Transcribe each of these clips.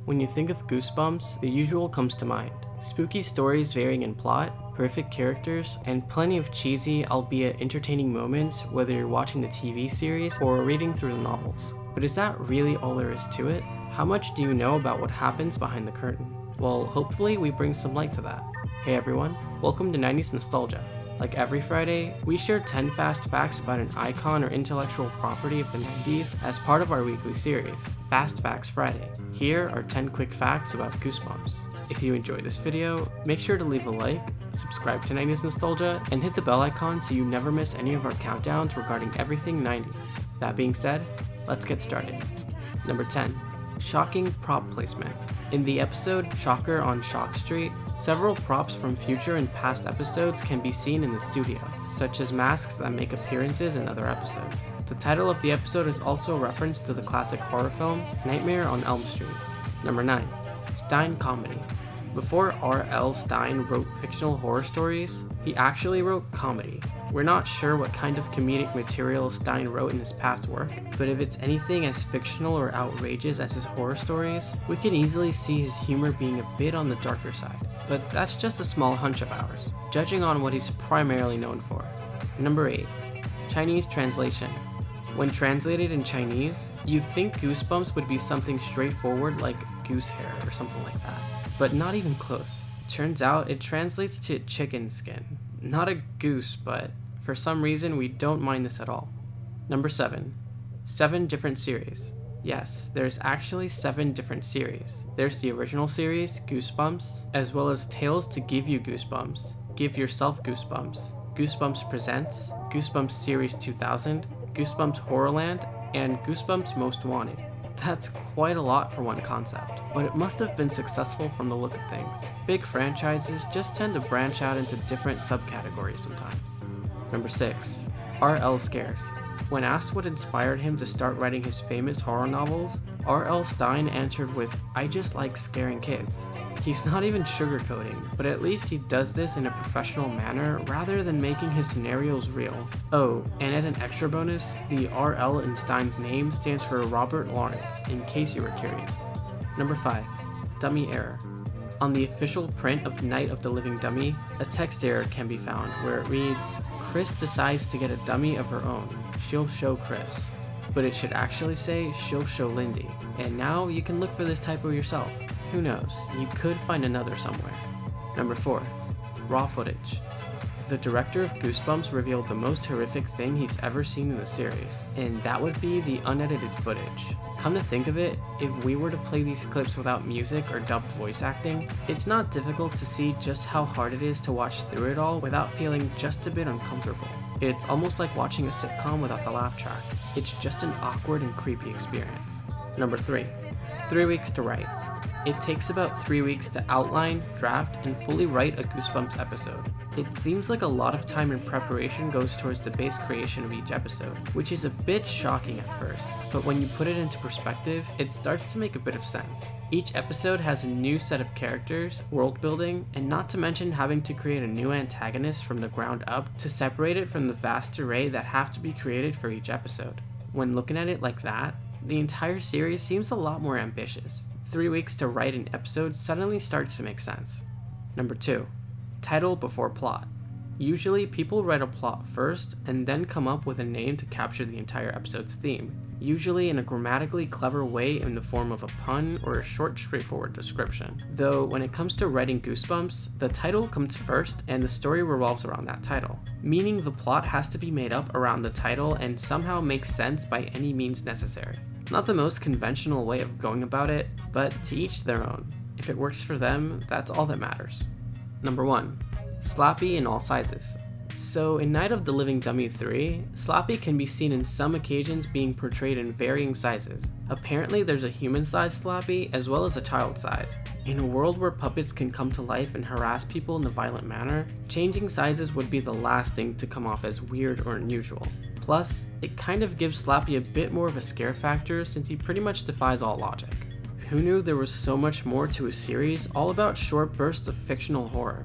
When you think of Goosebumps, the usual comes to mind. Spooky stories varying in plot, horrific characters, and plenty of cheesy, albeit entertaining moments whether you're watching the TV series or reading through the novels. But is that really all there is to it? How much do you know about what happens behind the curtain? Well, hopefully we bring some light to that. Hey everyone, welcome to 90s Nostalgia. Like every Friday, we share 10 fast facts about an icon or intellectual property of the 90s as part of our weekly series, Fast Facts Friday. Here are 10 quick facts about Goosebumps. If you enjoyed this video, make sure to leave a like, subscribe to 90s Nostalgia, and hit the bell icon so you never miss any of our countdowns regarding everything 90s. That being said, let's get started. Number 10. Shocking prop placement. In the episode Shocker on Shock Street, several props from future and past episodes can be seen in the studio, such as masks that make appearances in other episodes. The title of the episode is also a reference to the classic horror film Nightmare on Elm Street. Number 9. Stine comedy. Before R.L. Stine wrote fictional horror stories, he actually wrote comedy. We're not sure what kind of comedic material Stine wrote in his past work, but if it's anything as fictional or outrageous as his horror stories, we can easily see his humor being a bit on the darker side. But that's just a small hunch of ours, judging on what he's primarily known for. Number 8. Chinese translation. When translated in Chinese, you'd think Goosebumps would be something straightforward like goose hair or something like that, but not even close. Turns out it translates to chicken skin. Not a goose, but for some reason we don't mind this at all. Number 7. 7 different series. Yes, there's actually 7 different series. There's the original series, Goosebumps, as well as Tales to Give You Goosebumps, Give Yourself Goosebumps, Goosebumps Presents, Goosebumps Series 2000, Goosebumps Horrorland, and Goosebumps Most Wanted. That's quite a lot for one concept, but it must have been successful from the look of things. Big franchises just tend to branch out into different subcategories sometimes. Number 6. R.L. Scares. When asked what inspired him to start writing his famous horror novels, R.L. Stine answered with, "I just like scaring kids." He's not even sugarcoating, but at least he does this in a professional manner rather than making his scenarios real. Oh, and as an extra bonus, the R.L. in Stine's name stands for Robert Lawrence, in case you were curious. Number 5. Dummy error. On the official print of Night of the Living Dummy, a text error can be found where it reads, "Chris decides to get a dummy of her own. She'll show Chris." But it should actually say, "She'll show Lindy." And now you can look for this typo yourself. Who knows, you could find another somewhere. Number 4. Raw footage. The director of Goosebumps revealed the most horrific thing he's ever seen in the series, and that would be the unedited footage. Come to think of it, if we were to play these clips without music or dubbed voice acting, it's not difficult to see just how hard it is to watch through it all without feeling just a bit uncomfortable. It's almost like watching a sitcom without the laugh track. It's just an awkward and creepy experience. Number 3. 3 weeks to write. It takes about 3 weeks to outline, draft, and fully write a Goosebumps episode. It seems like a lot of time and preparation goes towards the base creation of each episode, which is a bit shocking at first, but when you put it into perspective, it starts to make a bit of sense. Each episode has a new set of characters, world building, and not to mention having to create a new antagonist from the ground up to separate it from the vast array that have to be created for each episode. When looking at it like that, the entire series seems a lot more ambitious. 3 weeks to write an episode suddenly starts to make sense. Number 2. Title before plot. Usually people write a plot first and then come up with a name to capture the entire episode's theme, usually in a grammatically clever way in the form of a pun or a short, straightforward description. Though when it comes to writing Goosebumps, the title comes first and the story revolves around that title, meaning the plot has to be made up around the title and somehow make sense by any means necessary. Not the most conventional way of going about it, but to each their own. If it works for them, that's all that matters. Number 1. Slappy in all sizes. So in Night of the Living Dummy 3, Slappy can be seen in some occasions being portrayed in varying sizes. Apparently there's a human-sized Slappy as well as a child size. In a world where puppets can come to life and harass people in a violent manner, changing sizes would be the last thing to come off as weird or unusual. Plus, it kind of gives Slappy a bit more of a scare factor since he pretty much defies all logic. Who knew there was so much more to a series all about short bursts of fictional horror?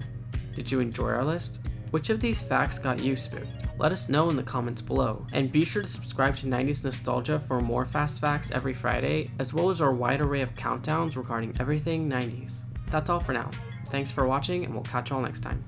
Did you enjoy our list? Which of these facts got you spooked? Let us know in the comments below. And be sure to subscribe to 90s Nostalgia for more fast facts every Friday, as well as our wide array of countdowns regarding everything 90s. That's all for now. Thanks for watching, and we'll catch y'all next time.